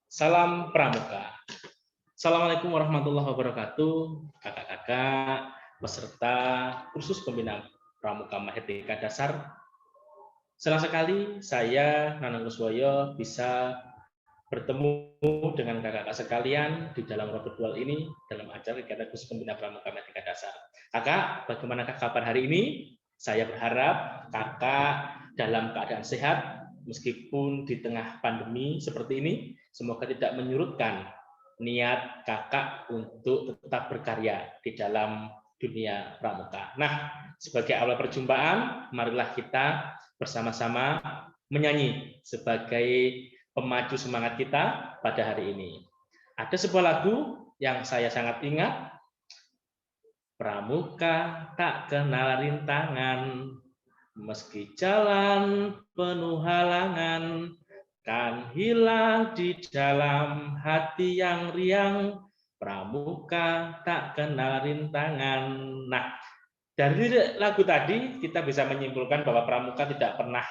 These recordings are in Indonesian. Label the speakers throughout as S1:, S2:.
S1: Salam Pramuka. Assalamualaikum warahmatullahi wabarakatuh, kakak-kakak, peserta kursus pembinaan Pramuka Mahardika Dasar. Senang sekali saya, Nanang Kuswoyo, bisa bertemu dengan kakak-kakak sekalian di dalam virtual ini dalam acara kegiatan kursus pembinaan Pramuka Mahardika Dasar. Kakak, bagaimana kabar hari ini? Saya berharap kakak dalam keadaan sehat, meskipun di tengah pandemi seperti ini, semoga tidak menyurutkan niat kakak untuk tetap berkarya di dalam dunia pramuka. Nah, sebagai awal perjumpaan, marilah kita bersama-sama menyanyi sebagai pemacu semangat kita pada hari ini. Ada sebuah lagu yang saya sangat ingat, Pramuka tak kenal rintangan, meski jalan penuh halangan, kan hilang di dalam hati yang riang, Pramuka tak kenal rintangan. Nah, dari lagu tadi kita bisa menyimpulkan bahwa Pramuka tidak pernah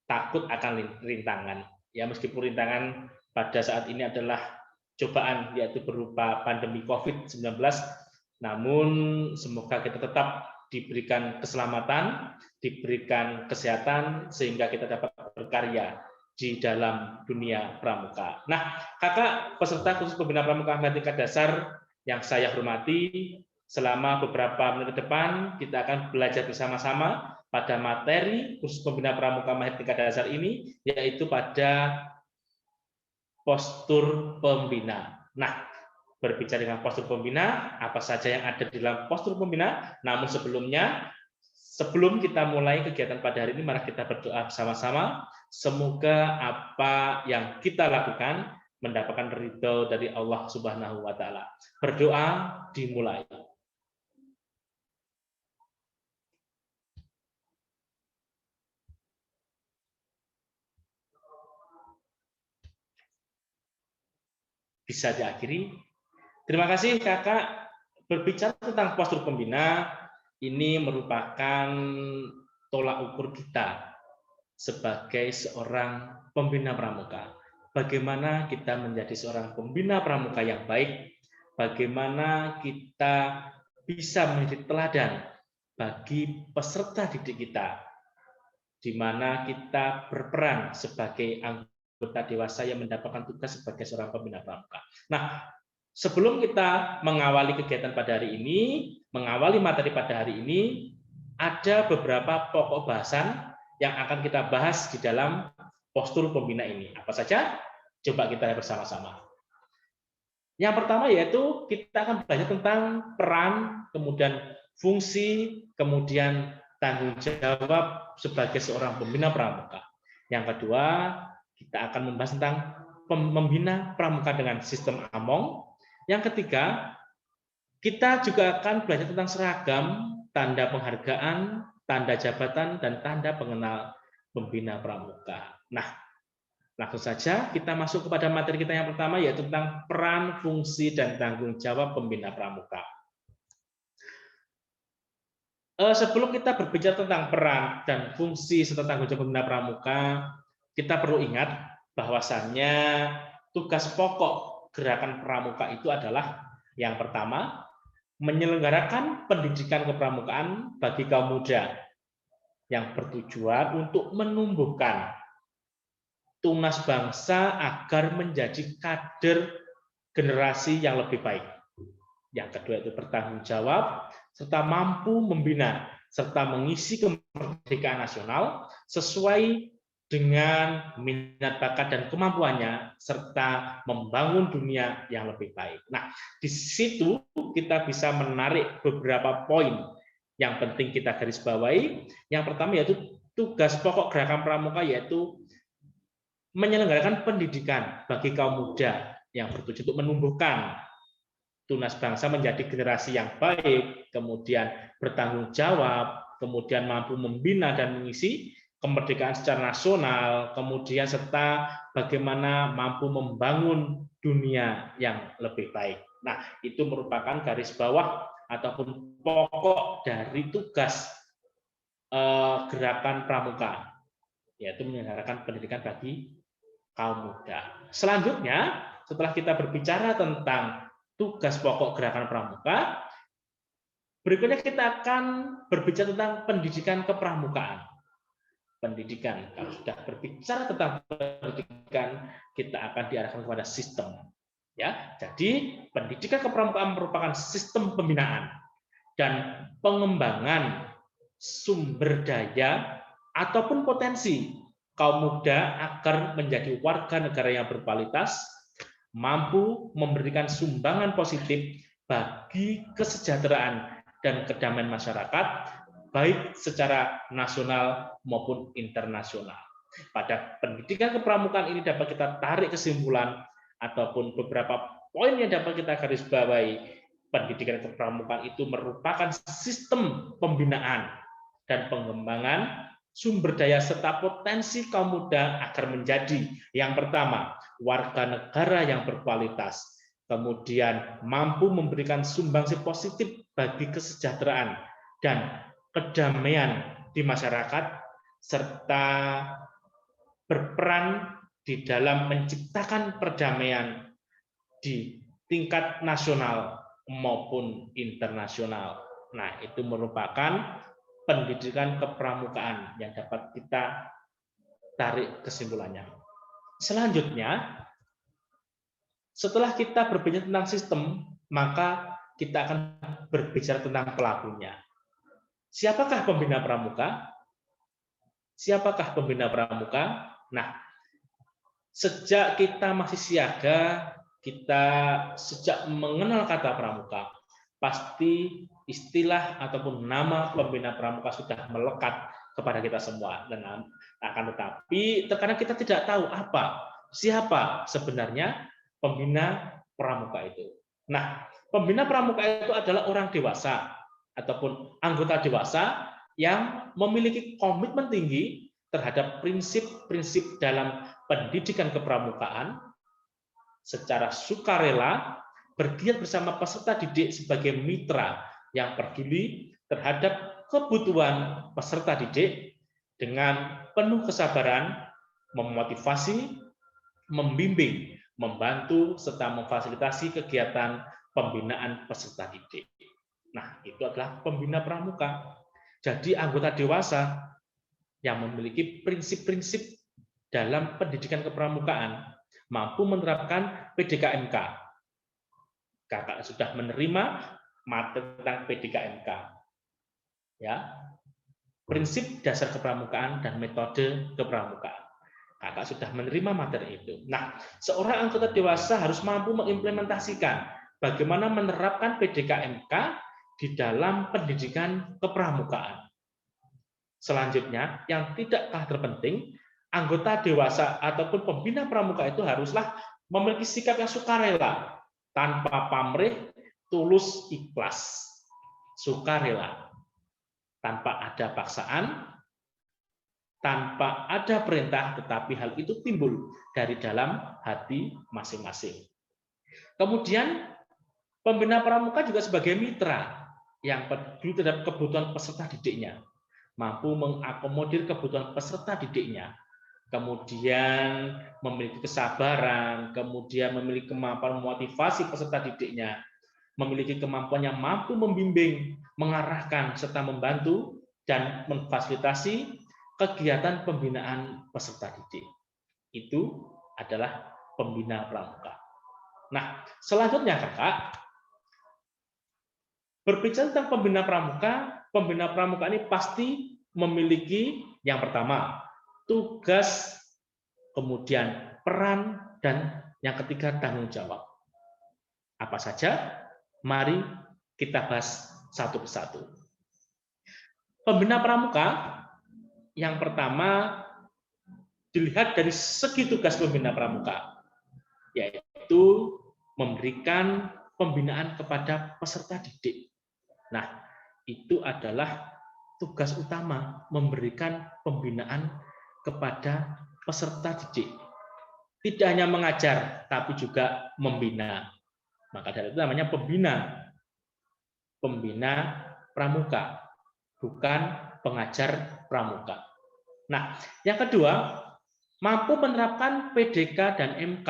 S1: takut akan rintangan. Ya, meskipun rintangan pada saat ini adalah cobaan, yaitu berupa pandemi COVID-19, namun semoga kita tetap diberikan keselamatan, diberikan kesehatan, sehingga kita dapat berkarya di dalam dunia pramuka. Nah, kakak peserta kursus pembinaan Pramuka Mahardika Dasar yang saya hormati, selama beberapa menit ke depan kita akan belajar bersama-sama pada materi kursus pembinaan Pramuka Mahardika Dasar ini, yaitu pada postur pembina. Nah, berbicara dengan postur pembina, apa saja yang ada di dalam postur pembina, namun sebelum kita mulai kegiatan pada hari ini, mari kita berdoa bersama-sama. Semoga apa yang kita lakukan mendapatkan ridho dari Allah Subhanahu wa Ta'ala. Berdoa dimulai. Bisa diakhiri. Terima kasih kakak. Berbicara tentang postur pembina, ini merupakan tolak ukur kita sebagai seorang pembina pramuka. Bagaimana kita menjadi seorang pembina pramuka yang baik, bagaimana kita bisa menjadi teladan bagi peserta didik kita, di mana kita berperan sebagai anggota dewasa yang mendapatkan tugas sebagai seorang pembina pramuka. Nah, sebelum kita mengawali kegiatan pada hari ini, mengawali materi pada hari ini, ada beberapa pokok bahasan yang akan kita bahas di dalam postur pembina ini. Apa saja? Coba kita lihat bersama-sama. Yang pertama yaitu kita akan belajar tentang peran, kemudian fungsi, kemudian tanggung jawab sebagai seorang pembina pramuka. Yang kedua, kita akan membahas tentang membina pramuka dengan sistem AMONG. Yang ketiga, kita juga akan belajar tentang seragam, tanda penghargaan, tanda jabatan, dan tanda pengenal pembina pramuka. Nah, langsung saja kita masuk kepada materi kita yang pertama, yaitu tentang peran, fungsi, dan tanggung jawab pembina pramuka. Sebelum kita berbicara tentang peran dan fungsi serta tanggung jawab pembina pramuka, kita perlu ingat bahwasannya tugas pokok gerakan pramuka itu adalah yang pertama, menyelenggarakan pendidikan kepramukaan bagi kaum muda yang bertujuan untuk menumbuhkan tunas bangsa agar menjadi kader generasi yang lebih baik. Yang kedua itu bertanggung jawab serta mampu membina serta mengisi kemerdekaan nasional sesuai dengan minat bakat dan kemampuannya, serta membangun dunia yang lebih baik. Nah, di situ kita bisa menarik beberapa poin yang penting kita garis bawahi. Yang pertama yaitu tugas pokok gerakan pramuka, yaitu menyelenggarakan pendidikan bagi kaum muda yang bertujuan untuk menumbuhkan tunas bangsa menjadi generasi yang baik, kemudian bertanggung jawab, kemudian mampu membina dan mengisi kemerdekaan secara nasional, kemudian serta bagaimana mampu membangun dunia yang lebih baik. Nah, itu merupakan garis bawah ataupun pokok dari tugas gerakan pramuka, yaitu menyelenggarakan pendidikan bagi kaum muda. Selanjutnya, setelah kita berbicara tentang tugas pokok Gerakan Pramuka, berikutnya kita akan berbicara tentang pendidikan kepramukaan. Pendidikan, kalau sudah berbicara tentang pendidikan, kita akan diarahkan kepada sistem. Ya, jadi pendidikan kepramukaan merupakan sistem pembinaan dan pengembangan sumber daya ataupun potensi kaum muda agar menjadi warga negara yang berkualitas, mampu memberikan sumbangan positif bagi kesejahteraan dan kedamaian masyarakat, baik secara nasional maupun internasional. Pada pendidikan kepramukaan ini dapat kita tarik kesimpulan ataupun beberapa poin yang dapat kita garis bawahi. Pendidikan kepramukaan itu merupakan sistem pembinaan dan pengembangan sumber daya serta potensi kaum muda agar menjadi yang pertama, warga negara yang berkualitas, kemudian mampu memberikan sumbangsi positif bagi kesejahteraan dan kedamaian di masyarakat, serta berperan di dalam menciptakan perdamaian di tingkat nasional maupun internasional. Nah, itu merupakan pendidikan kepramukaan yang dapat kita tarik kesimpulannya. Selanjutnya, setelah kita berbicara tentang sistem, maka kita akan berbicara tentang pelakunya. Siapakah pembina pramuka? Siapakah pembina pramuka? Nah, sejak kita masih siaga, kita sejak mengenal kata pramuka, pasti istilah ataupun nama pembina pramuka sudah melekat kepada kita semua. Dan akan tetapi terkadang kita tidak tahu siapa sebenarnya pembina pramuka itu. Nah, pembina pramuka itu adalah orang dewasa ataupun anggota dewasa yang memiliki komitmen tinggi terhadap prinsip-prinsip dalam pendidikan kepramukaan, secara sukarela bergiat bersama peserta didik sebagai mitra yang peduli terhadap kebutuhan peserta didik dengan penuh kesabaran, memotivasi, membimbing, membantu, serta memfasilitasi kegiatan pembinaan peserta didik. Nah, itu adalah pembina pramuka. Jadi anggota dewasa yang memiliki prinsip-prinsip dalam pendidikan kepramukaan, mampu menerapkan PDKMK. Kakak sudah menerima materi tentang PDKMK. Ya. Prinsip dasar kepramukaan dan metode kepramukaan. Kakak sudah menerima materi itu. Nah, seorang anggota dewasa harus mampu mengimplementasikan bagaimana menerapkan PDKMK di dalam pendidikan kepramukaan. Selanjutnya, yang tidak kalah terpenting, anggota dewasa ataupun pembina pramuka itu haruslah memiliki sikap yang sukarela, tanpa pamrih, tulus, ikhlas. Sukarela, tanpa ada paksaan, tanpa ada perintah, tetapi hal itu timbul dari dalam hati masing-masing. Kemudian, pembina pramuka juga sebagai mitra yang peduli terhadap kebutuhan peserta didiknya, mampu mengakomodir kebutuhan peserta didiknya, kemudian memiliki kesabaran, kemudian memiliki kemampuan memotivasi peserta didiknya, memiliki kemampuan yang mampu membimbing, mengarahkan, serta membantu dan memfasilitasi kegiatan pembinaan peserta didik. Itu adalah pembina pramuka. Nah, selanjutnya kakak, berbicara tentang pembina pramuka ini pasti memiliki yang pertama, tugas, kemudian peran, dan yang ketiga tanggung jawab. Apa saja? Mari kita bahas satu persatu. Pembina pramuka yang pertama dilihat dari segi tugas pembina pramuka, yaitu memberikan pembinaan kepada peserta didik. Nah, itu adalah tugas utama, memberikan pembinaan kepada peserta didik. Tidak hanya mengajar, tapi juga membina. Maka dari itu namanya pembina pramuka, bukan pengajar pramuka. Nah, yang kedua, mampu menerapkan PDK dan MK.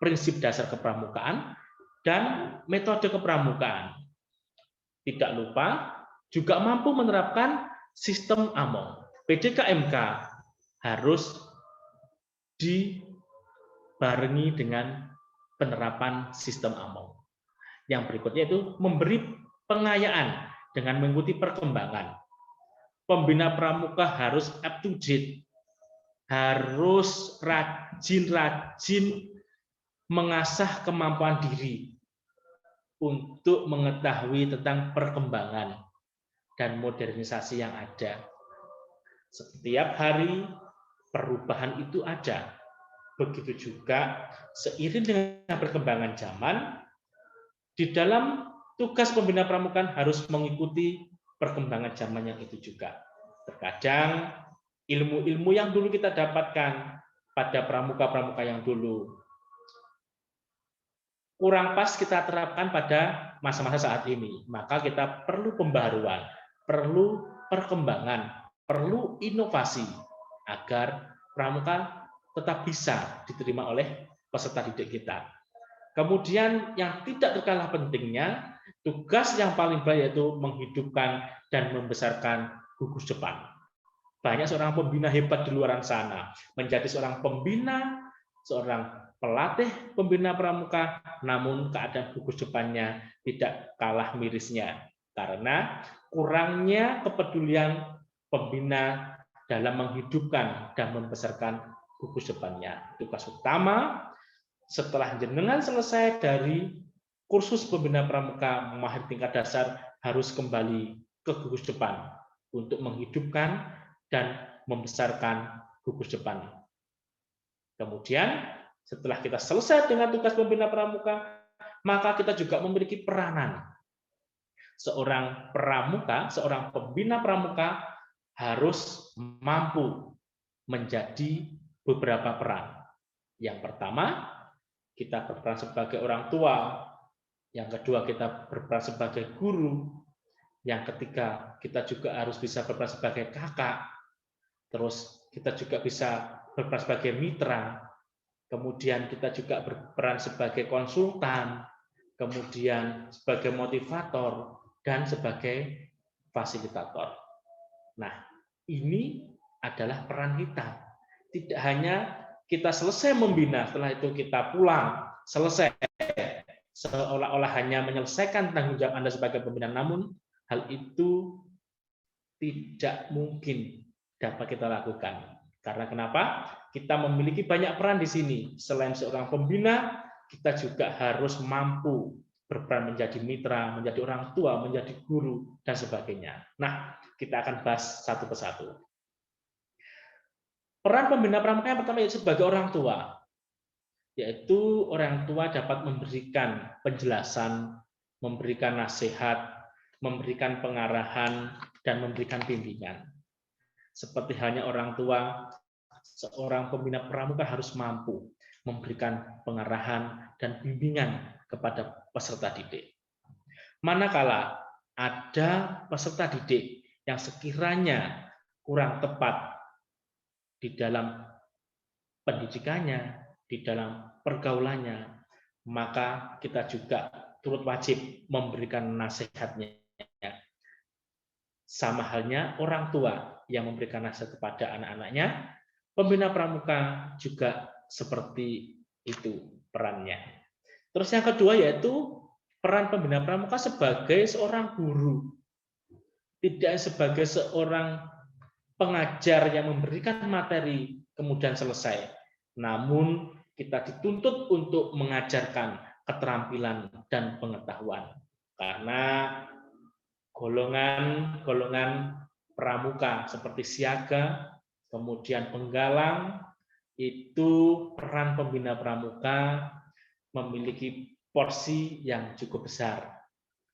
S1: prinsip dasar kepramukaan, dan metode kepramukaan. Tidak lupa juga mampu menerapkan sistem AMONG. PDKMK harus dibarengi dengan penerapan sistem AMONG. Yang berikutnya itu memberi pengayaan dengan mengikuti perkembangan. Pembina pramuka harus up to date, harus rajin-rajin mengasah kemampuan diri untuk mengetahui tentang perkembangan dan modernisasi yang ada. Setiap hari perubahan itu ada. Begitu juga seiring dengan perkembangan zaman, di dalam tugas pembina pramuka harus mengikuti perkembangan zaman yang itu juga. Terkadang ilmu-ilmu yang dulu kita dapatkan pada pramuka-pramuka yang dulu kurang pas kita terapkan pada masa-masa saat ini. Maka kita perlu pembaruan, perlu perkembangan, perlu inovasi agar pramuka tetap bisa diterima oleh peserta didik kita. Kemudian yang tidak terkalah pentingnya, tugas yang paling baik yaitu menghidupkan dan membesarkan gugus depan. Banyak seorang pembina hebat di luar sana, menjadi seorang pembina, seorang pelatih pembina pramuka, namun keadaan gugus depannya tidak kalah mirisnya karena kurangnya kepedulian pembina dalam menghidupkan dan membesarkan gugus depannya. Tugas utama setelah jenengan selesai dari kursus pembina pramuka mahir tingkat dasar harus kembali ke gugus depan untuk menghidupkan dan membesarkan gugus depan. Kemudian setelah kita selesai dengan tugas pembina pramuka, maka kita juga memiliki peranan. Seorang pramuka, seorang pembina pramuka harus mampu menjadi beberapa peran. Yang pertama, kita berperan sebagai orang tua. Yang kedua, kita berperan sebagai guru. Yang ketiga, kita juga harus bisa berperan sebagai kakak. Terus kita juga bisa berperan sebagai mitra. Kemudian kita juga berperan sebagai konsultan, kemudian sebagai motivator, dan sebagai fasilitator. Nah, ini adalah peran kita. Tidak hanya kita selesai membina, setelah itu kita pulang, selesai, seolah-olah hanya menyelesaikan tanggung jawab Anda sebagai pembina, namun hal itu tidak mungkin dapat kita lakukan. Karena kenapa? Kita memiliki banyak peran di sini. Selain seorang pembina, kita juga harus mampu berperan menjadi mitra, menjadi orang tua, menjadi guru, dan sebagainya. Nah, kita akan bahas satu persatu. Peran pembina pramuka yang pertama yaitu sebagai orang tua. Yaitu orang tua dapat memberikan penjelasan, memberikan nasihat, memberikan pengarahan, dan memberikan bimbingan. Seperti halnya orang tua, seorang pembina pramuka harus mampu memberikan pengarahan dan bimbingan kepada peserta didik. Manakala ada peserta didik yang sekiranya kurang tepat di dalam pendidikannya, di dalam pergaulannya, maka kita juga turut wajib memberikan nasihatnya. Sama halnya orang tua yang memberikan nasihat kepada anak-anaknya, pembina pramuka juga seperti itu perannya. Terus yang kedua yaitu peran pembina pramuka sebagai seorang guru. Tidak sebagai seorang pengajar yang memberikan materi kemudian selesai. Namun kita dituntut untuk mengajarkan keterampilan dan pengetahuan. Karena golongan pramuka seperti siaga, kemudian penggalang, itu peran pembina pramuka memiliki porsi yang cukup besar.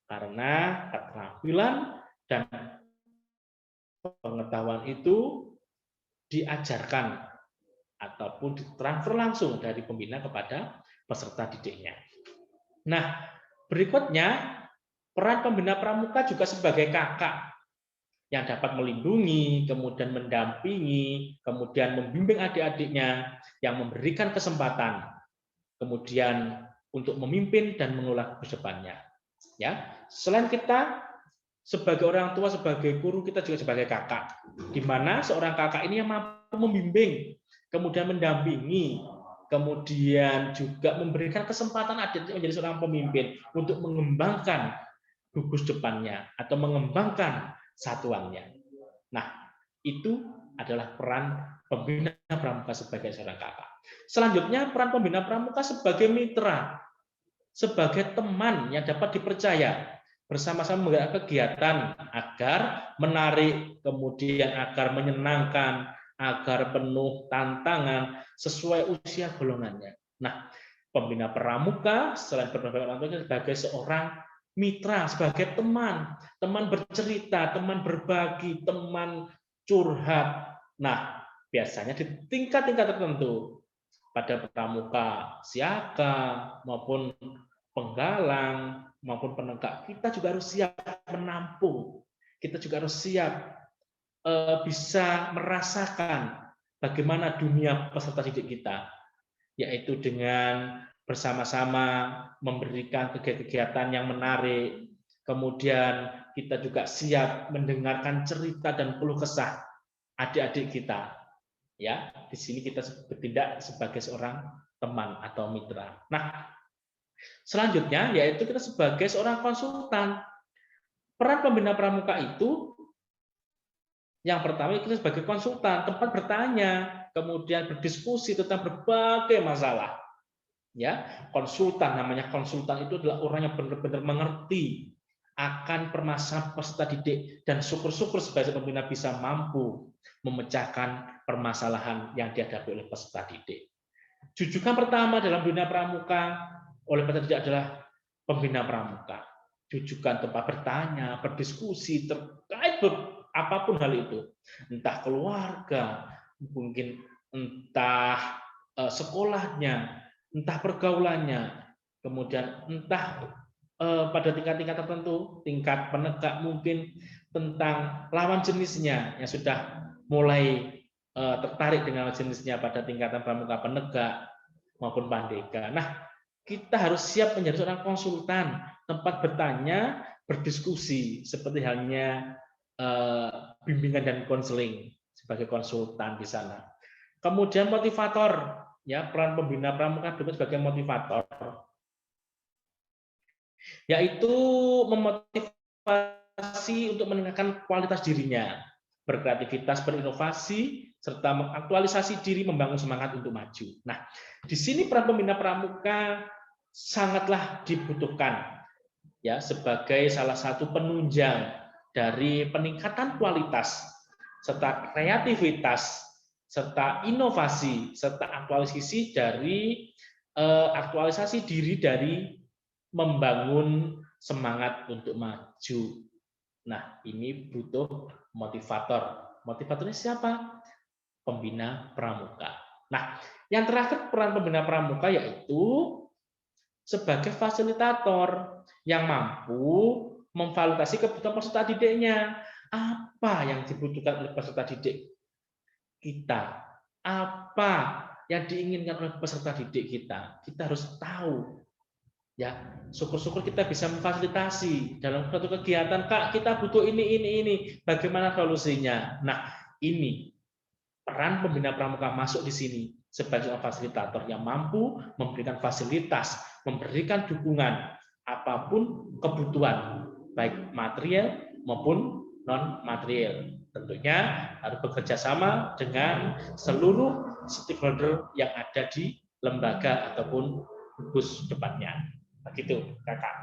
S1: Karena keterampilan dan pengetahuan itu diajarkan ataupun ditransfer langsung dari pembina kepada peserta didiknya. Nah, berikutnya peran pembina pramuka juga sebagai kakak yang dapat melindungi, kemudian mendampingi, kemudian membimbing adik-adiknya, yang memberikan kesempatan kemudian untuk memimpin dan mengelola kedepannya. Ya, selain kita sebagai orang tua, sebagai guru, kita juga sebagai kakak, di mana seorang kakak ini yang mampu membimbing, kemudian mendampingi, kemudian juga memberikan kesempatan adik menjadi seorang pemimpin untuk mengembangkan gugus depannya atau mengembangkan satuannya. Nah, itu adalah peran pembina pramuka sebagai seorang kakak. Selanjutnya, peran pembina pramuka sebagai mitra, sebagai teman yang dapat dipercaya, bersama-sama menggerakkan kegiatan agar menarik, kemudian agar menyenangkan, agar penuh tantangan sesuai usia golongannya. Nah, pembina pramuka selain berperan orang tua sebagai seorang mitra, sebagai teman, teman bercerita, teman berbagi, teman curhat. Nah, biasanya di tingkat-tingkat tertentu pada pramuka siaga maupun penggalang maupun penegak, kita juga harus siap menampung, kita juga harus siap bisa merasakan bagaimana dunia peserta didik kita, yaitu dengan bersama-sama memberikan kegiatan yang menarik, kemudian kita juga siap mendengarkan cerita dan keluh kesah adik-adik kita. Ya, di sini kita bertindak sebagai seorang teman atau mitra. Nah, selanjutnya yaitu kita sebagai seorang konsultan. Peran pembina pramuka itu yang pertama kita sebagai konsultan, tempat bertanya, kemudian berdiskusi tentang berbagai masalah. Ya, konsultan, namanya konsultan itu adalah orang yang benar-benar mengerti akan permasalahan peserta didik, dan syukur-syukur sebagai pembina bisa mampu memecahkan permasalahan yang dihadapi oleh peserta didik. Jujukan pertama dalam pembina pramuka oleh peserta didik adalah pembina pramuka. Jujukan tempat bertanya, berdiskusi terkait apapun hal itu, entah keluarga, mungkin entah sekolahnya, entah pergaulannya, kemudian entah pada tingkat-tingkat tertentu, tingkat penegak mungkin tentang lawan jenisnya yang sudah mulai tertarik dengan lawan jenisnya pada tingkatan pramuka penegak maupun pandega. Nah, kita harus siap menjadi seorang konsultan, tempat bertanya, berdiskusi, seperti halnya bimbingan dan konseling sebagai konsultan di sana. Kemudian motivator, ya, peran pembina pramuka juga sebagai motivator, yaitu memotivasi untuk meningkatkan kualitas dirinya, berkreativitas, berinovasi, serta mengaktualisasi diri, membangun semangat untuk maju. Nah, di sini peran pembina pramuka sangatlah dibutuhkan, ya, sebagai salah satu penunjang dari peningkatan kualitas, serta kreativitas, serta inovasi, serta aktualisasi diri dari membangun semangat untuk maju. Nah, ini butuh motivator. Motivatornya siapa? Pembina pramuka. Nah, yang terakhir peran pembina pramuka yaitu sebagai fasilitator yang mampu memvalidasi kebutuhan peserta didiknya. Apa yang dibutuhkan oleh peserta didik kita? Apa yang diinginkan oleh peserta didik kita? Kita harus tahu. Ya, syukur-syukur kita bisa memfasilitasi dalam suatu kegiatan. Kak, kita butuh ini. Bagaimana solusinya? Nah, ini peran pembina pramuka masuk di sini sebagai fasilitator yang mampu memberikan fasilitas, memberikan dukungan apapun kebutuhan, baik material maupun non material. Tentunya harus bekerja sama dengan seluruh stakeholder yang ada di lembaga ataupun gugus depannya. Begitu, Kakak.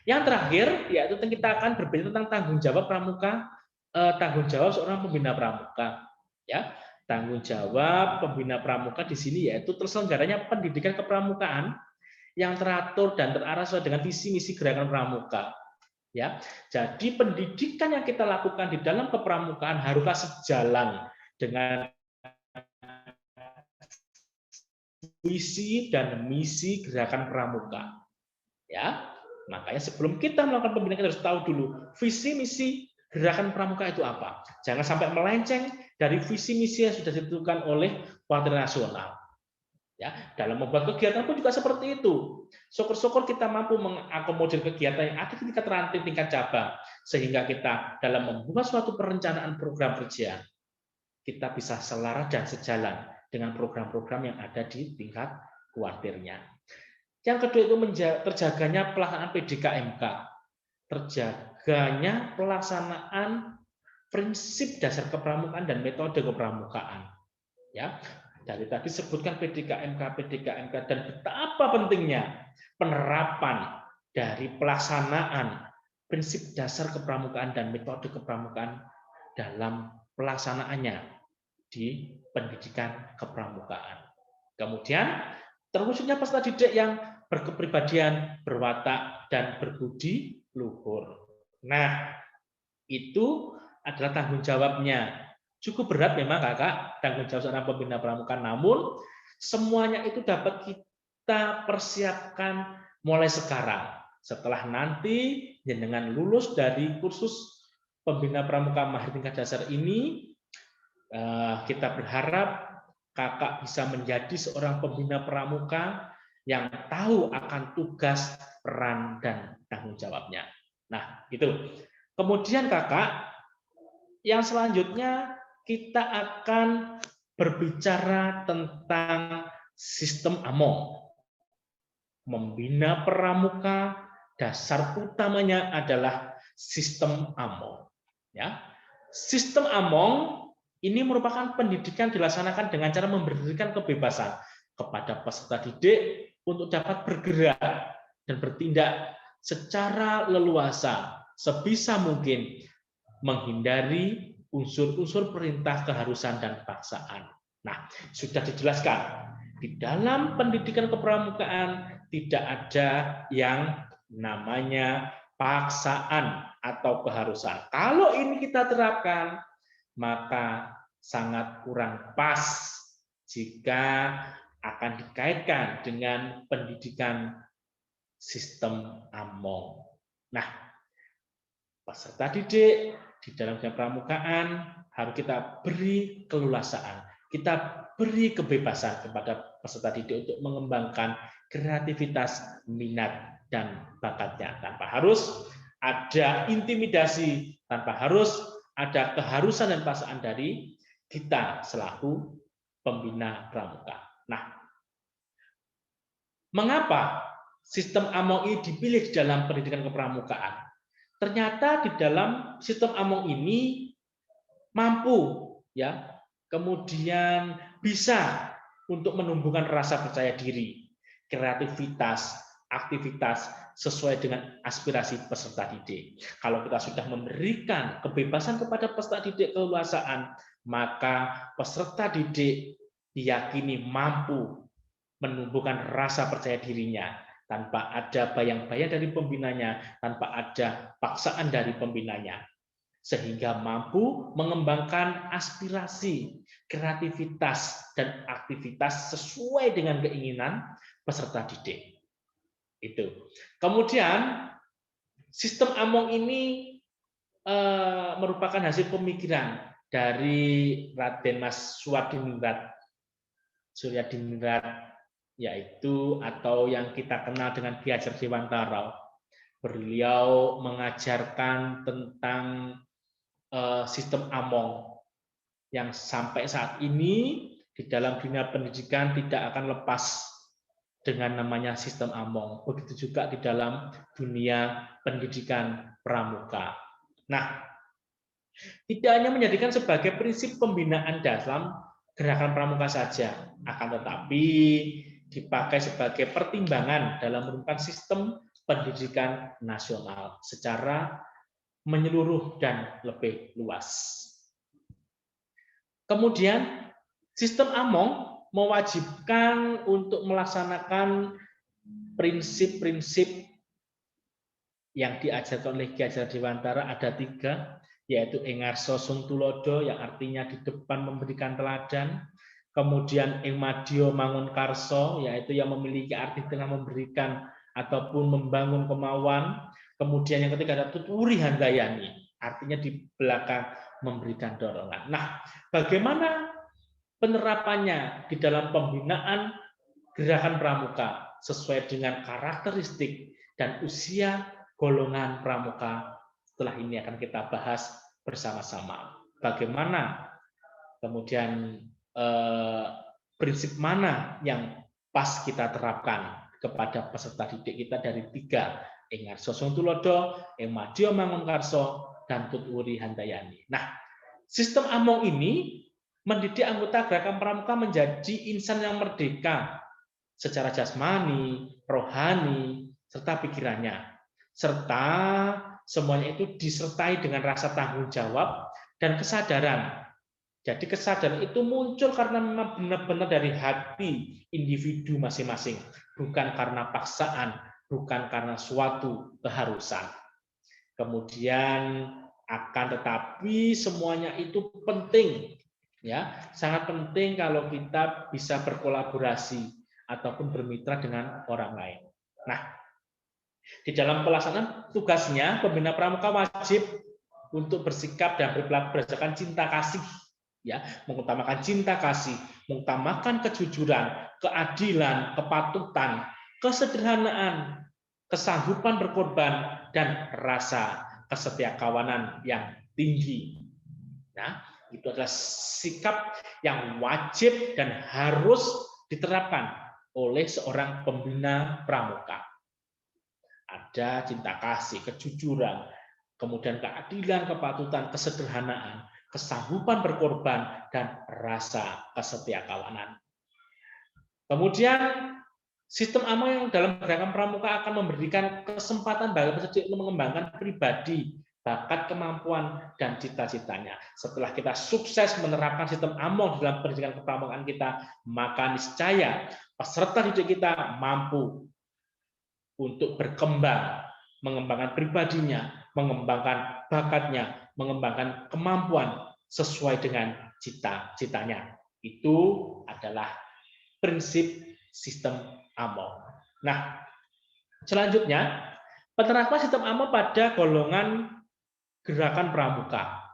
S1: Yang terakhir, yaitu kita akan berbicara tentang tanggung jawab pramuka, tanggung jawab seorang pembina pramuka. Ya, tanggung jawab pembina pramuka di sini yaitu terselenggaranya pendidikan kepramukaan yang teratur dan terarah sesuai dengan visi misi gerakan pramuka. Ya, jadi pendidikan yang kita lakukan di dalam kepramukaan haruslah sejalan dengan visi dan misi gerakan pramuka. Ya, makanya sebelum kita melakukan pembinaan kita harus tahu dulu visi misi gerakan pramuka itu apa. Jangan sampai melenceng dari visi misi yang sudah ditentukan oleh Partai Nasional. Ya, dalam membuat kegiatan pun juga seperti itu. Syukur-syukur kita mampu mengakomodir kegiatan yang ada di tingkat ranting, tingkat cabang, sehingga kita dalam membuat suatu perencanaan program kerja, kita bisa selaras dan sejalan dengan program-program yang ada di tingkat kuartirnya. Yang kedua itu terjaganya pelaksanaan PDKMK, terjaganya pelaksanaan prinsip dasar kepramukaan dan metode kepramukaan. Ya, dari tadi sebutkan PDKMK, dan betapa pentingnya penerapan dari pelaksanaan prinsip dasar kepramukaan dan metode kepramukaan dalam pelaksanaannya di pendidikan kepramukaan. Kemudian terwujudnya peserta didik yang berkepribadian, berwatak, dan berbudi luhur. Nah, itu adalah tanggung jawabnya. Cukup berat memang kakak, tanggung jawab seorang pembina pramuka, namun semuanya itu dapat kita persiapkan mulai sekarang. Setelah nanti dengan lulus dari kursus pembina pramuka mahir tingkat dasar ini, kita berharap kakak bisa menjadi seorang pembina pramuka yang tahu akan tugas, peran, dan tanggung jawabnya. Nah, itu. Kemudian kakak, yang selanjutnya kita akan berbicara tentang sistem AMONG. Membina pramuka, dasar utamanya adalah sistem AMONG. Ya. Sistem AMONG ini merupakan pendidikan dilaksanakan dengan cara memberikan kebebasan kepada peserta didik untuk dapat bergerak dan bertindak secara leluasa, sebisa mungkin menghindari unsur-unsur perintah, keharusan, dan paksaan. Nah, sudah dijelaskan di dalam pendidikan kepramukaan tidak ada yang namanya paksaan atau keharusan. Kalau ini kita terapkan, maka sangat kurang pas jika akan dikaitkan dengan pendidikan sistem AMONG. Nah, peserta didik di dalam kepramukaan harus kita beri keleluasaan, kita beri kebebasan kepada peserta didik untuk mengembangkan kreativitas, minat, dan bakatnya tanpa harus ada intimidasi, tanpa harus ada keharusan dan paksaan dari kita selaku pembina pramuka. Nah, mengapa sistem AMONG ini dipilih di dalam pendidikan kepramukaan? Ternyata di dalam sistem AMONG ini mampu ya, kemudian bisa untuk menumbuhkan rasa percaya diri, kreativitas, aktivitas sesuai dengan aspirasi peserta didik. Kalau kita sudah memberikan kebebasan kepada peserta didik, keleluasaan, maka peserta didik diyakini mampu menumbuhkan rasa percaya dirinya tanpa ada bayang-bayang dari pembinanya, tanpa ada paksaan dari pembinanya, sehingga mampu mengembangkan aspirasi, kreativitas, dan aktivitas sesuai dengan keinginan peserta didik. Itu. Kemudian sistem AMONG ini merupakan hasil pemikiran dari Raden Mas Suryadiningrat, yaitu atau yang kita kenal dengan Ki Hajar Dewantara. Beliau mengajarkan tentang sistem AMONG yang sampai saat ini di dalam dunia pendidikan tidak akan lepas dengan namanya sistem AMONG. Begitu juga di dalam dunia pendidikan pramuka. Nah, tidak hanya menjadikan sebagai prinsip pembinaan dalam gerakan pramuka saja, akan tetapi dipakai sebagai pertimbangan dalam merumuskan sistem pendidikan nasional secara menyeluruh dan lebih luas. Kemudian sistem AMONG mewajibkan untuk melaksanakan prinsip-prinsip yang diajarkan oleh Ki Hajar Dewantara ada 3, yaitu Engarso Sung Tulodo yang artinya di depan memberikan teladan, kemudian Engmadio Mangun Karso yaitu yang memiliki arti tengah memberikan ataupun membangun kemauan, kemudian yang ketiga ada Tuturi Handayani artinya di belakang memberikan dorongan. Nah, bagaimana penerapannya di dalam pembinaan gerakan pramuka sesuai dengan karakteristik dan usia golongan pramuka. Setelah ini akan kita bahas bersama-sama. Bagaimana kemudian prinsip mana yang pas kita terapkan kepada peserta didik kita dari 3, Engarso Songtulodo, Emadio Mangunkarso, dan Tutwuri Handayani. Nah, sistem Among ini mendidik anggota gerakan pramuka menjadi insan yang merdeka secara jasmani, rohani, serta pikirannya. Serta semuanya itu disertai dengan rasa tanggung jawab dan kesadaran. Jadi kesadaran itu muncul karena memang benar-benar dari hati individu masing-masing, bukan karena paksaan, bukan karena suatu keharusan. Kemudian akan tetapi semuanya itu penting, ya, sangat penting kalau kita bisa berkolaborasi ataupun bermitra dengan orang lain. Nah, di dalam pelaksanaan tugasnya, pembina pramuka wajib untuk bersikap dan berperilaku berdasarkan cinta kasih, ya, mengutamakan cinta kasih, mengutamakan kejujuran, keadilan, kepatutan, kesederhanaan, kesanggupan berkorban, dan rasa kesetiakawanan yang tinggi. Nah, itu adalah sikap yang wajib dan harus diterapkan oleh seorang pembina pramuka. Ada cinta kasih, kejujuran, kemudian keadilan, kepatutan, kesederhanaan, kesanggupan berkorban, dan rasa kesetiakawanan. Kemudian sistem Among yang dalam gerakan pramuka akan memberikan kesempatan bagi peserta untuk mengembangkan pribadi, bakat, kemampuan, dan cita-citanya. Setelah kita sukses menerapkan sistem Among dalam pendidikan kepramukaan kita, maka niscaya peserta didik kita mampu untuk berkembang, mengembangkan pribadinya, mengembangkan bakatnya, mengembangkan kemampuan sesuai dengan cita-citanya. Itu adalah prinsip sistem Among. Nah, selanjutnya penerapan sistem Among pada golongan gerakan pramuka.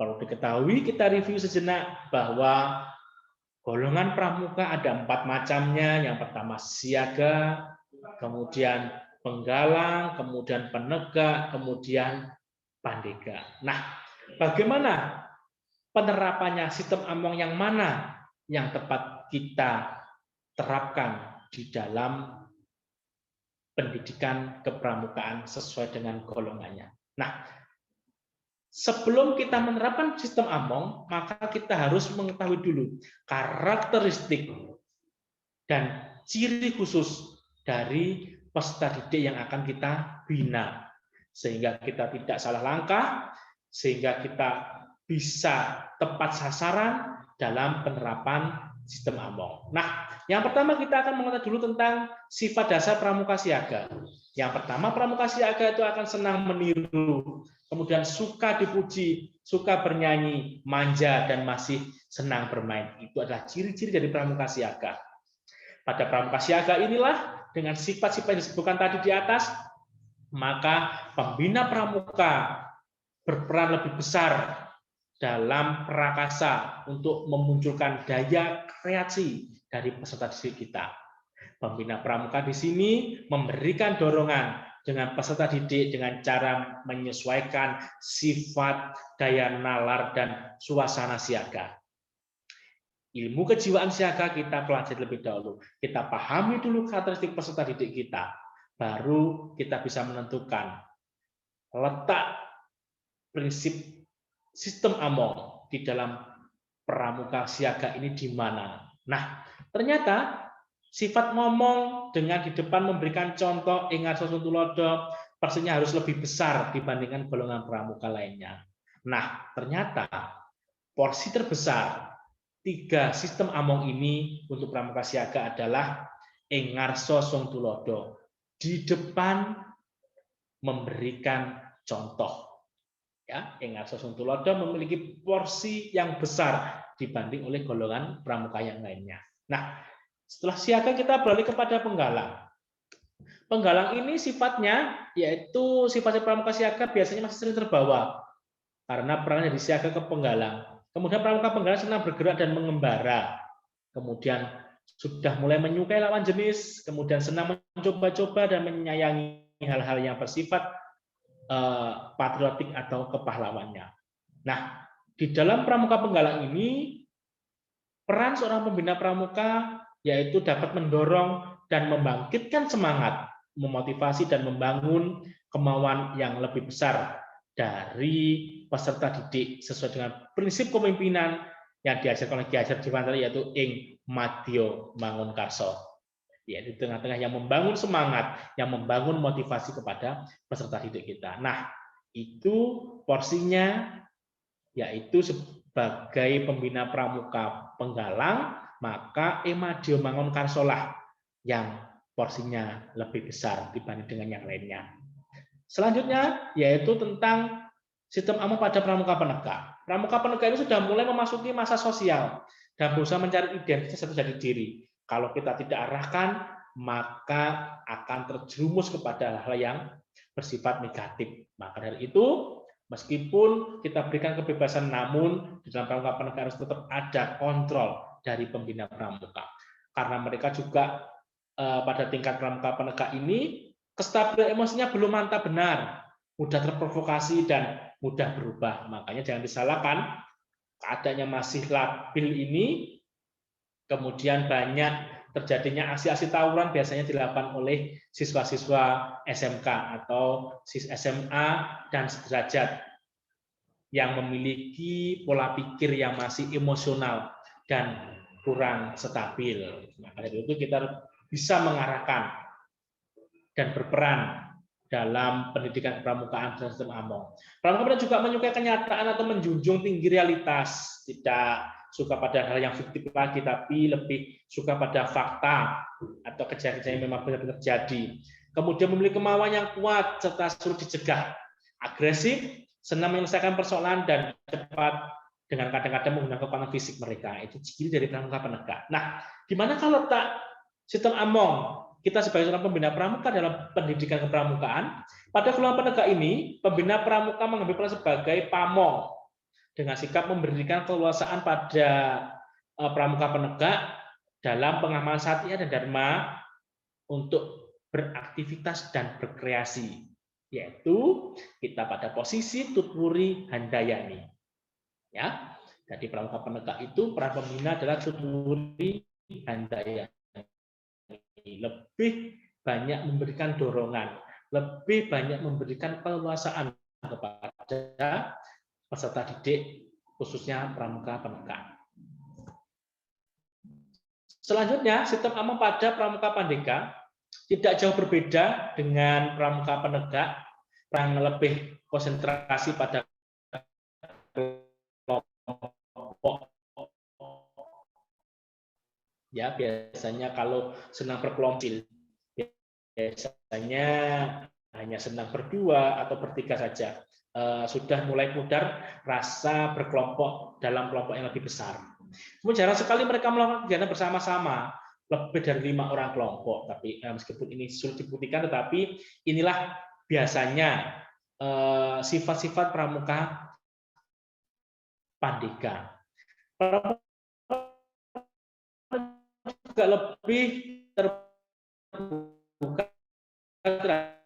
S1: Perlu diketahui, kita review sejenak bahwa golongan pramuka ada 4 macamnya. Yang pertama siaga, kemudian penggalang, kemudian penegak, kemudian pandega. Nah, bagaimana penerapannya sistem Among yang mana yang tepat kita terapkan di dalam pendidikan kepramukaan sesuai dengan golongannya. Nah, sebelum kita menerapkan sistem Among, maka kita harus mengetahui dulu karakteristik dan ciri khusus dari peserta didik yang akan kita bina, sehingga kita tidak salah langkah, sehingga kita bisa tepat sasaran dalam penerapan sistem Among. Nah, yang pertama kita akan mengetahui dulu tentang sifat dasar pramuka siaga. Yang pertama, pramuka siaga itu akan senang meniru, kemudian suka dipuji, suka bernyanyi, manja, dan masih senang bermain. Itu adalah ciri-ciri dari pramuka siaga. Pada pramuka siaga inilah, dengan sifat-sifat yang disebutkan tadi di atas, maka pembina pramuka berperan lebih besar dalam prakasa untuk memunculkan daya kreasi dari peserta didik kita. Pembina pramuka di sini memberikan dorongan dengan peserta didik dengan cara menyesuaikan sifat, daya nalar, dan suasana siaga. Ilmu kejiwaan siaga kita pelajari lebih dahulu. Kita pahami dulu karakteristik peserta didik kita. Baru kita bisa menentukan letak prinsip sistem Among di dalam pramuka siaga ini di mana. Nah, ternyata sifat ngomong dengan di depan memberikan contoh Engarso Songtulodo pastinya harus lebih besar dibandingkan golongan pramuka lainnya. Nah, ternyata porsi terbesar 3 sistem Among ini untuk pramuka siaga adalah Engarso Songtulodo di depan memberikan contoh. Ya, Engarso Songtulodo memiliki porsi yang besar dibanding oleh golongan pramuka yang lainnya. Nah, setelah siaga kita beralih kepada penggalang. Penggalang ini sifatnya yaitu sifat pramuka siaga biasanya masih sering terbawa karena perannya dari siaga ke penggalang. Kemudian pramuka penggalang senang bergerak dan mengembara. Kemudian sudah mulai menyukai lawan jenis, kemudian senang mencoba-coba dan menyayangi hal-hal yang bersifat patriotik atau kepahlawannya. Nah, di dalam pramuka penggalang ini, peran seorang pembina pramuka yaitu dapat mendorong dan membangkitkan semangat, memotivasi dan membangun kemauan yang lebih besar dari peserta didik sesuai dengan prinsip kepemimpinan yang diajarkan oleh Ki Hajar Dewantara, yaitu ing madya mangun karso, yaitu di tengah-tengah yang membangun semangat, yang membangun motivasi kepada peserta didik kita. Nah, itu porsinya, yaitu sebagai pembina pramuka penggalang, maka ing madya mangun karso lah yang porsinya lebih besar dibanding dengan yang lainnya. Selanjutnya yaitu tentang sistem among pada pramuka penegak. Pramuka penegak ini sudah mulai memasuki masa sosial dan berusaha mencari identitas atau jati diri. Kalau kita tidak arahkan, maka akan terjerumus kepada hal-hal yang bersifat negatif. Maka dari itu, meskipun kita berikan kebebasan, namun di dalam pramuka penegak harus tetap ada kontrol dari pembina pramuka. Karena mereka juga pada tingkat pramuka penegak ini, kestabilan emosinya belum mantap benar, mudah terprovokasi dan mudah berubah. Makanya jangan disalahkan, keadaannya masih labil ini, kemudian banyak terjadinya aksi-aksi tawuran biasanya dilakukan oleh siswa-siswa SMK atau SMA dan sederajat yang memiliki pola pikir yang masih emosional dan kurang stabil. Maka dari itu kita bisa mengarahkan dan berperan dalam pendidikan pramukaan dan sistem among. Pramuka juga menyukai kenyataan atau menjunjung tinggi realitas, tidak suka pada hal yang fiktif lagi, tapi lebih suka pada fakta atau kejadian yang memang benar-benar terjadi. Kemudian memiliki kemauan yang kuat serta sulit dicegah, agresif, senang menyelesaikan persoalan dan cepat dengan kadang-kadang menggunakan kekuatan fisik mereka. Itu ciri dari pramuka penegak. Nah, gimana kalau letak sistem among kita sebagai seorang pembina pramuka dalam pendidikan kepramukaan? Pada golongan penegak ini, pembina pramuka mengambil peran sebagai pamong dengan sikap memberikan keleluasaan pada pramuka penegak dalam pengamalan satya dan dharma untuk beraktivitas dan berkreasi, yaitu kita pada posisi tutwuri handayani. Ya, jadi pramuka penegak itu peran pembina adalah tutwuri handayani, lebih banyak memberikan dorongan, lebih banyak memberikan keleluasaan kepada peserta didik, khususnya pramuka penegak. Selanjutnya, sistem among pada pramuka pandega tidak jauh berbeda dengan pramuka penegak, yang lebih konsentrasi pada kelompok. Ya, biasanya kalau senang berkelompok, biasanya hanya senang berdua atau bertiga saja. Sudah mulai pudar rasa berkelompok dalam kelompok yang lebih besar. Kemudian jarang sekali mereka melakukan kegiatan bersama-sama, lebih dari 5 orang kelompok. Tapi meskipun ini sulit dibuktikan, tetapi inilah biasanya sifat-sifat pramuka pandega. Juga lebih terbuka terhadap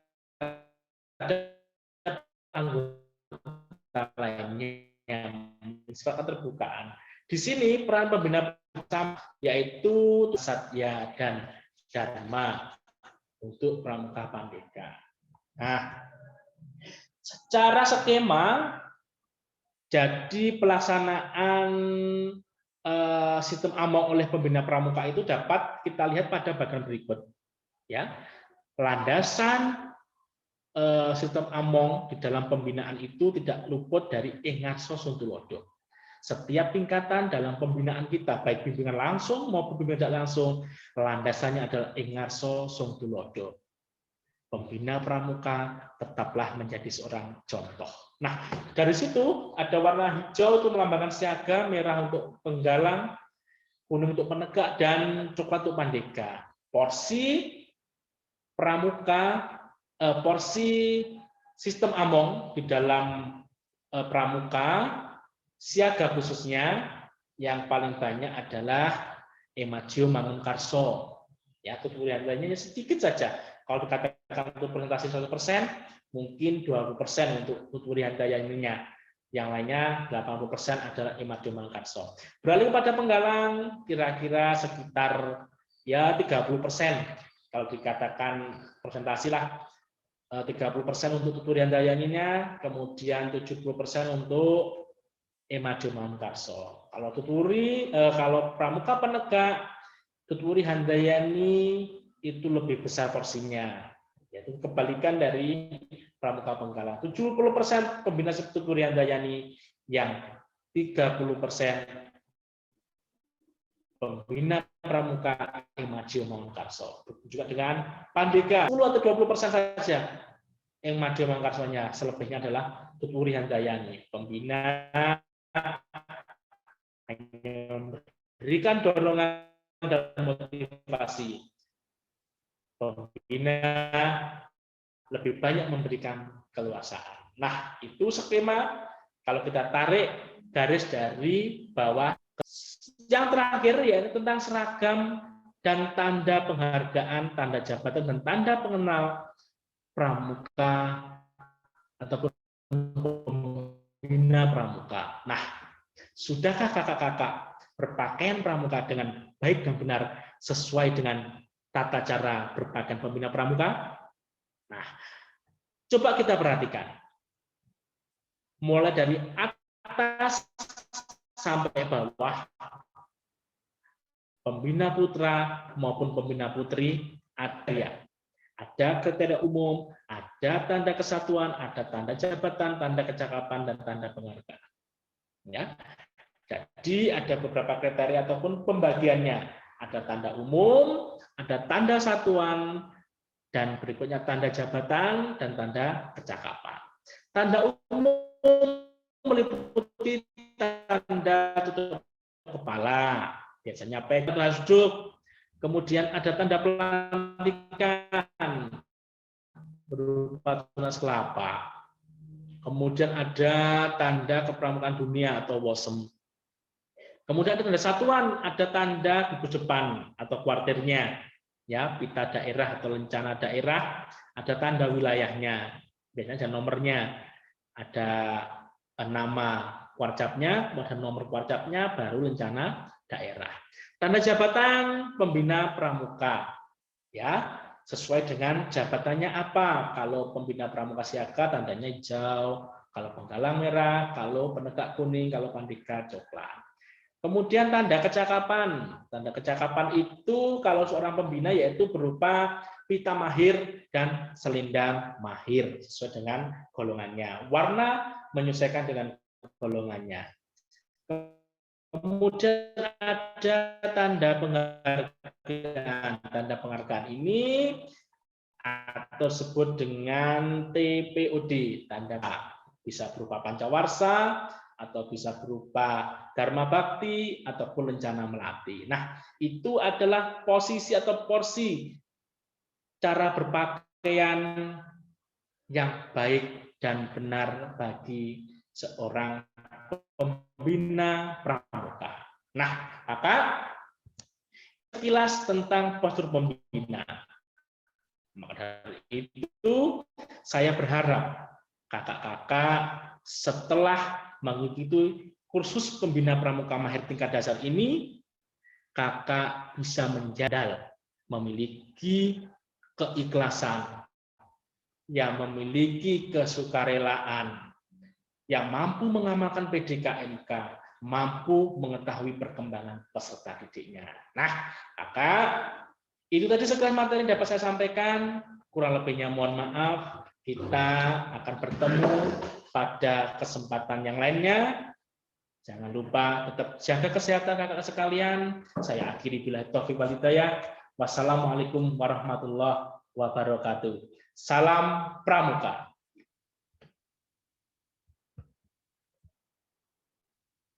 S1: anggota lainnya yang sifat keterbukaan. Di sini peran pembina bersama yaitu satya dan dharma untuk pramuka pandega. Nah, secara skema, jadi pelaksanaan sistem among oleh pembina pramuka itu dapat kita lihat pada bagian berikut. Ya, landasan sistem among di dalam pembinaan itu tidak luput dari ing ngarsa sung tulodo. Setiap tingkatan dalam pembinaan kita, baik bimbingan langsung maupun bimbingan tidak langsung, landasannya adalah ing ngarsa sung tulodo. Pembina pramuka tetaplah menjadi seorang contoh. Nah, dari situ ada warna hijau untuk melambangkan siaga, merah untuk penggalang, kuning untuk penegak, dan coklat untuk pandega. Porsi pramuka, porsi sistem among di dalam pramuka, siaga khususnya, yang paling banyak adalah Emadio Mangunkarso. Ya, tuturi handayaninya sedikit saja. Kalau dikatakan untuk presentasi 100%, mungkin 20% untuk tuturi handayaninya. Yang lainnya 80% adalah Emadio Mangunkarso. Beralih kepada penggalang, kira-kira sekitar ya 30%. Kalau dikatakan presentasi lah 30% untuk tuturi handayaninya, kemudian 70% untuk Emadio Mangunkarso. Kalau kalau pramuka penegak, tuturi handayani itu lebih besar porsinya. Yaitu kebalikan dari pramuka penggalang. 70% pembina tuturi handayani, yang 30% pembina pramuka Emadio Mangunkarso. Juga dengan Pandega 10 atau 20% saja Emadio Mangunkarsonya, selebihnya adalah tuturi handayani. Pembina memberikan dorongan dan motivasi. Pembina lebih banyak memberikan keluasaan. Nah, itu skema kalau kita tarik garis dari bawah. Yang terakhir yaitu tentang seragam dan tanda penghargaan, tanda jabatan dan tanda pengenal pramuka ataupun pembina pramuka. Nah, sudahkah kakak-kakak berpakaian pramuka dengan baik dan benar sesuai dengan tata cara berpakaian pembina pramuka? Nah, coba kita perhatikan. Mulai dari atas sampai bawah, pembina putra maupun pembina putri ada kriteria umum, ada tanda kesatuan, ada tanda jabatan, tanda kecakapan, dan tanda penghargaan. Ya. Jadi ada beberapa kriteria ataupun pembagiannya. Ada tanda umum, ada tanda satuan, dan berikutnya tanda jabatan dan tanda kecakapan. Tanda umum meliputi tanda tutup kepala, biasanya pegang harus duduk. Kemudian ada tanda pelantikan berupa tunas kelapa. Kemudian ada tanda kepramukaan dunia atau WOSM. Kemudian ada tanda satuan, ada tanda gugus depan atau kuartirnya, ya, pita daerah atau lencana daerah, ada tanda wilayahnya, biasanya ada nomornya, ada nama kuarcapnya, kemudian nomor kuarcapnya, baru lencana daerah. Tanda jabatan pembina pramuka, ya, sesuai dengan jabatannya apa. Kalau pembina pramuka siaga tandanya hijau, kalau penggalang merah, kalau penegak kuning, kalau pandega coklat. Kemudian tanda kecakapan. Tanda kecakapan itu kalau seorang pembina yaitu berupa pita mahir dan selendang mahir sesuai dengan golongannya. Warna menyesuaikan dengan golongannya. Kemudian ada tanda penghargaan. Tanda penghargaan ini atau sebut dengan TPOD, tanda bisa berupa pancawarsa atau bisa berupa Dharma Bakti ataupun Lencana Melati. Nah, itu adalah posisi atau porsi cara berpakaian yang baik dan benar bagi seorang pembina pramuka. Nah, kakak, sekilas tentang postur pembina. Maka dari itu, saya berharap kakak-kakak setelah mengikuti kursus pembina pramuka mahir tingkat dasar ini, kakak bisa menjadal, memiliki keikhlasan, yang memiliki kesukarelaan, yang mampu mengamalkan PDKMK, mampu mengetahui perkembangan peserta didiknya. Nah, kakak, itu tadi sekilas materi yang dapat saya sampaikan. Kurang lebihnya mohon maaf. Kita akan bertemu pada kesempatan yang lainnya. Jangan lupa tetap jaga kesehatan kakak sekalian. Saya akhiri billahi taufiq wal hidayah. Wassalamualaikum warahmatullahi wabarakatuh. Salam Pramuka.